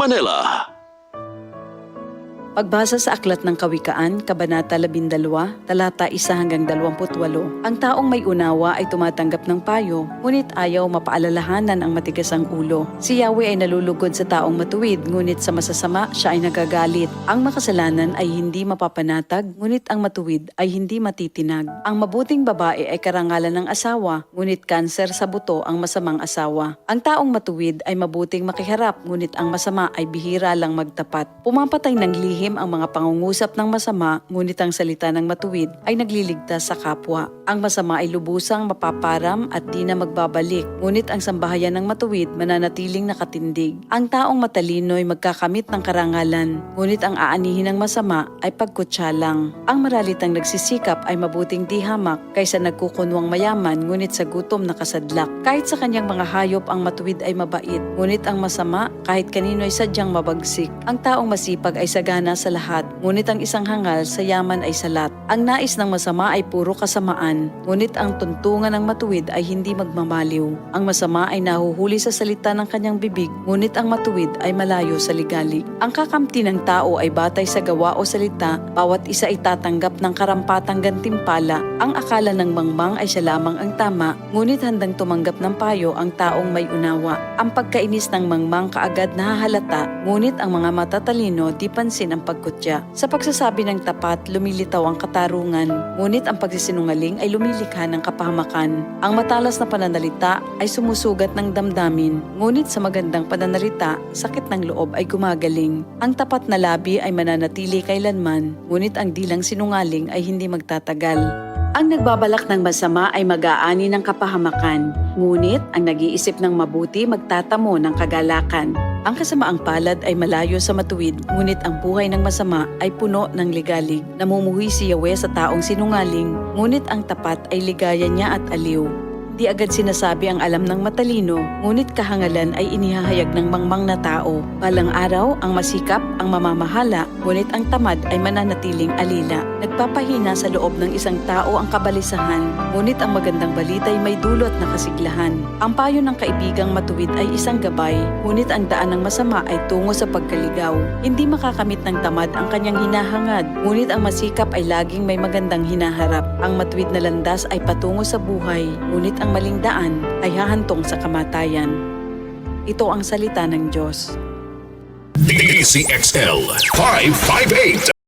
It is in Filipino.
Manila. Pagbasa sa Aklat ng Kawikaan, Kabanata 12, talata 1 hanggang 28, ang taong may unawa ay tumatanggap ng payo, ngunit ayaw mapaalalahanan ang matigas ang ulo. Si Yahweh ay nalulugod sa taong matuwid, ngunit sa masasama siya ay nagagalit. Ang makasalanan ay hindi mapapanatag, ngunit ang matuwid ay hindi matitinag. Ang mabuting babae ay karangalan ng asawa, ngunit kanser sa buto ang masamang asawa. Ang taong matuwid ay mabuting makiharap, ngunit ang masama ay bihira lang magtapat. Pumapatay ng lihim ang mga pangungusap ng masama, ngunit ang salita ng matuwid ay nagliligtas sa kapwa. Ang masama ay lubusang mapaparam at di na magbabalik, ngunit ang sambahayan ng matuwid mananatiling nakatindig. Ang taong matalino ay magkakamit ng karangalan, ngunit ang aanihin ng masama ay pagkutsa lang. Ang maralitang nagsisikap ay mabuting di hamak kaysa nagkukunwang mayaman, ngunit sa gutom nakasadlak. Kahit sa kanyang mga hayop ang matuwid ay mabait, ngunit ang masama kahit kanino ay sadyang mabagsik. Ang taong masipag ay sagana sa lahat, ngunit ang isang hangal sa yaman ay salat. Ang nais ng masama ay puro kasamaan, ngunit ang tuntungan ng matuwid ay hindi magmamaliw. Ang masama ay nahuhuli sa salita ng kanyang bibig, ngunit ang matuwid ay malayo sa ligalig. Ang kakamti ng tao ay batay sa gawa o salita, bawat isa ay tatanggap ng karampatang gantimpala. Ang akala ng mangmang ay siya lamang ang tama, ngunit handang tumanggap ng payo ang taong may unawa. Ang pagkainis ng mangmang kaagad nahahalata, ngunit ang mga matatalino di pansin ang pagkutya. Sa pagsasabi ng tapat, lumilitaw ang katarungan, ngunit ang pagsisinungaling ay lumilikha ng kapahamakan. Ang matalas na pananalita ay sumusugat ng damdamin, ngunit sa magandang pananalita, sakit ng loob ay gumagaling. Ang tapat na labi ay mananatili kailanman, ngunit ang dilang sinungaling ay hindi magtatagal. Ang nagbabalak ng masama ay mag-aani ng kapahamakan, ngunit ang nag-iisip ng mabuti magtatamo ng kagalakan. Ang kasamaang palad ay malayo sa matuwid, ngunit ang buhay ng masama ay puno ng ligalig. Namumuhi si Yahweh sa taong sinungaling, ngunit ang tapat ay ligaya niya at aliw. Di agad sinasabi ang alam ng matalino, ngunit kahangalan ay inihahayag ng mangmang na tao. Balang araw, ang masikap, ang mamamahala, ngunit ang tamad ay mananatiling alila. Nagpapahina sa loob ng isang tao ang kabalisahan, ngunit ang magandang balita ay may dulot na kasiglahan. Ang payo ng kaibigang matuwid ay isang gabay, ngunit ang daan ng masama ay tungo sa pagkaligaw. Hindi makakamit ng tamad ang kanyang hinahangad, ngunit ang masikap ay laging may magandang hinaharap. Ang matuwid na landas ay patungo sa buhay, ngunit ang maling daan ay hahantong sa kamatayan. Ito ang salita ng Diyos. DCXL 558.